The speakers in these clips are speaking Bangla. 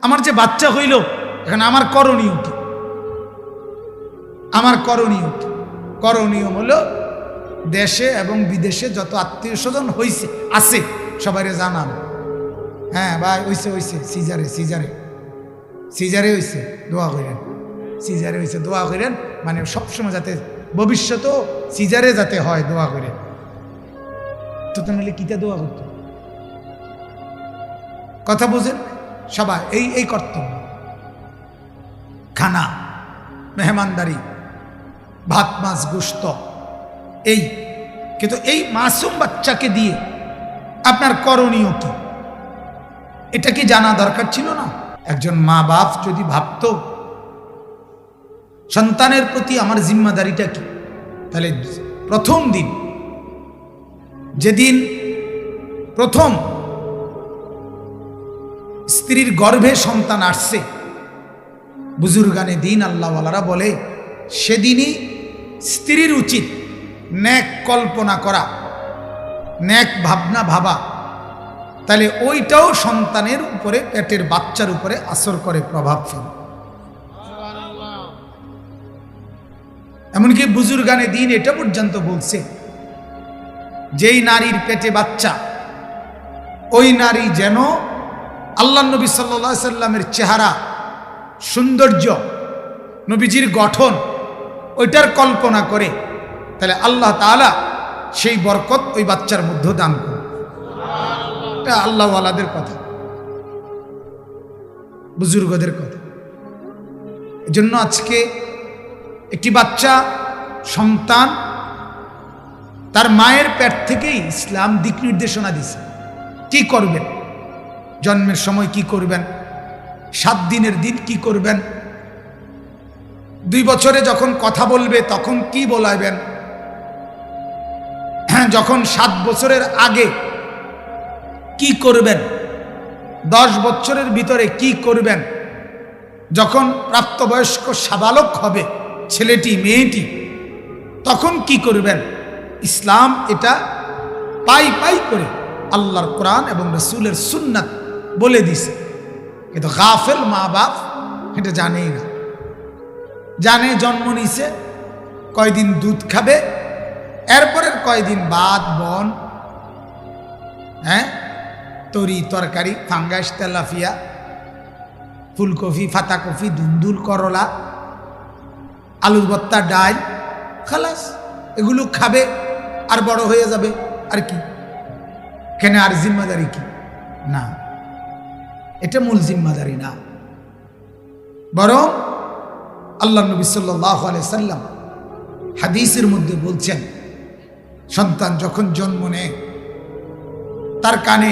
আমার যে বাচ্চা হইল, এখন আমার করণীয় কি? আমার করণীয় কি? করণীয় হলো দেশে এবং বিদেশে যত আত্মীয় স্বজন হইছে আছে সবাই জানানো। হ্যাঁ ভাই হইছে হইছে, সিজারে সিজারে সিজারে হইছে, দোয়া করেন। সিজারে হইছে, দোয়া করেন, মানে সবসময় যাতে ভবিষ্যতেও সিজারে যাতে হয়, দোয়া করেন। তো তাহলে কিতা দোয়া করত? কথা বুঝেন সবাই? এই কর্তব্য, খানা, মেহমানদারি, ভাত মাছ গোশত, এই। কিন্তু এই মাসুম বাচ্চাকে দিয়ে আপনার করণীয় কি, এটা কি জানা দরকার ছিল না? একজন মা বাপ যদি ভাবতো সন্তানের প্রতি আমার জিম্মাদারিটা কি, তাহলে প্রথম দিন, যেদিন প্রথম স্ত্রীর গর্ভে সন্তান আসছে, বুজুর্গানে দিন আল্লাহওয়ালারা বলে সেদিনই স্ত্রীর উচিত ন্যাক কল্পনা করা, ন্যাক ভাবনা ভাবা। তাহলে ওইটাও সন্তানের উপরে, পেটের বাচ্চার উপরে আসর করে, প্রভাব ফেলে। এমনকি বুজুর্গানে দিন এটা পর্যন্ত বলছে, যেই নারীর পেটে বাচ্চা, ওই নারী যেন আল্লাহ নবী সাল্লাল্লাহু আলাইহি সাল্লামের চেহারা, সৌন্দর্য, নবীজির গঠন, ওইটার কল্পনা করে, তাহলে আল্লাহ তাআলা সেই বরকত ওই বাচ্চার মধ্যে দান করে। এটা আল্লাহওয়ালাদের কথা, বুজুর্গদের কথা। এজন্য আজকে একটি বাচ্চা সন্তান তার মায়ের পেট থেকেই ইসলাম দিক নির্দেশনা দিছে, কি করবেন, জন্মের সময় কি করবেন, 7 দিনের দিন কি করবেন, 2 বছরে যখন কথা বলবে তখন কি বলাইবেন, যখন 7 বছরের আগে কি করবেন, 10 বছরের ভিতরে কি করবেন, যখন প্রাপ্তবয়স্ক সাবালক হবে ছেলেটি মেয়েটি, তখন কি করবেন। ইসলাম এটা পাই পাই করে আল্লাহর কোরআন এবং রাসূলের সুন্নাত বলে দিছে। কিন্তু গাফেল মা বাপ এটা জানেই না। জানে জন্ম নিছে, কয়দিন দুধ খাবে, এরপরের কয়দিন ভাত বন, হ্যাঁ, তরি তরকারি, ফাঙ্গাস, তেলাফিয়া, ফুলকপি, ফাতাকপি, দুন্দুল, করলা, আলুর ভর্তা, ডাল, খালাস, এগুলো খাবে আর বড় হয়ে যাবে। আর কি, কেন আর জিম্মাদারি কি? না, এটা মূল জিম্মাদারি না। বরং আল্লাহ নবী সাল্লাল্লাহু আলাইহি সাল্লাম হাদিসের মধ্যে বলছেন, সন্তান যখন জন্ম নেয় তার কানে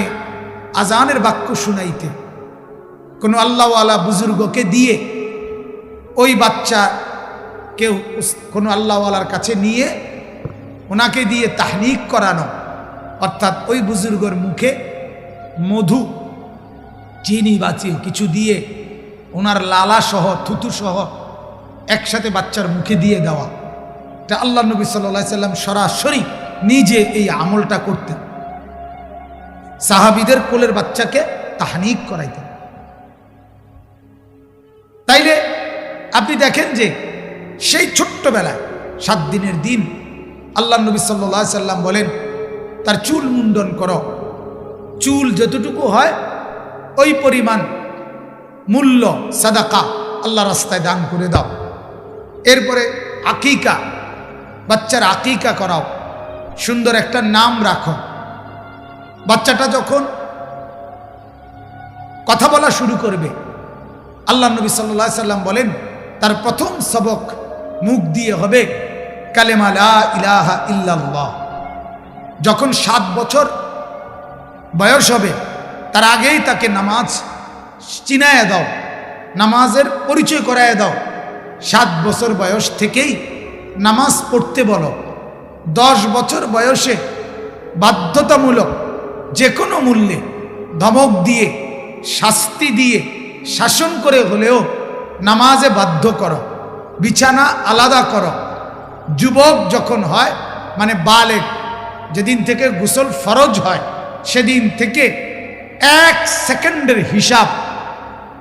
আজানের বাক্য শুনাইতে কোনো আল্লাহওয়ালা বুজুর্গকে দিয়ে, ওই বাচ্চা কেউ কোনো আল্লাহওয়ালার কাছে নিয়ে ওনাকে দিয়ে তাহনিক করানো, অর্থাৎ ওই বুজুর্গর মুখে মধু, চিনি বাচিয়ে কিছু দিয়ে ওনার লালা সহ, থুতু সহ একসাথে বাচ্চার মুখে দিয়ে দেওয়া। এটা আল্লাহ নবী সাল্লাল্লাহু আলাইহি সাল্লাম সরাসরি নিজে এই আমলটা করতেন, সাহাবীদের কোলের বাচ্চাকে তাহনিক করাইতেন। তাইলে আপনি দেখেন যে সেই ছোট্টবেলায় 7 দিনের দিন আল্লাহ নবী সাল্লাল্লাহু আলাইহি সাল্লাম বলেন, তার চুল মুন্ডন করো, চুল যতটুকু হয় ওই পরিমাণ মূল্য সাদাকা আল্লাহ রাস্তায় দান করে দাও। এরপরে আকিকা, বাচ্চার আকিকা করাও, সুন্দর একটা নাম রাখো। বাচ্চাটা যখন কথা বলা শুরু করবে, আল্লাহ নবী সাল্লাল্লাহু আলাইহি সাল্লাম বলেন তার প্রথম সবক মুখ দিয়ে হবে কালেমা লা ইলাহা ইল্লাল্লাহ। যখন 7 বছর বয়স হবে তার আগেই তাকে নামাজ চিনায়া দাও, নামাজের পরিচয় করায় দাও। 7 বছর বয়স থেকেই নামাজ পড়তে বলো। 10 বছর বয়সে বাধ্যতামূলক যে কোনো মূল্যে ধমক দিয়ে, শাস্তি দিয়ে, শাসন করে হলেও নামাজে বাধ্য করো, বিছানা আলাদা করো। যুবক যখন হয়, মানে বালেগ, যেদিন থেকে গোসল ফরজ হয় সেদিন থেকে 1 সেকেন্ডের হিসাব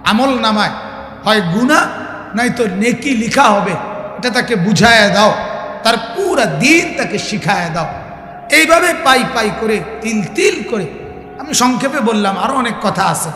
আমল নামায় হয় গুনাহ নয়তো নেকি লিখা হবে, এটা তাকে বুঝায় দাও, তার পুরা দিন তাকে শিখায় দাও। এইভাবে পাই পাই করে তিল তিল করে, আমি সংক্ষেপে বললাম, আরো অনেক কথা আছে।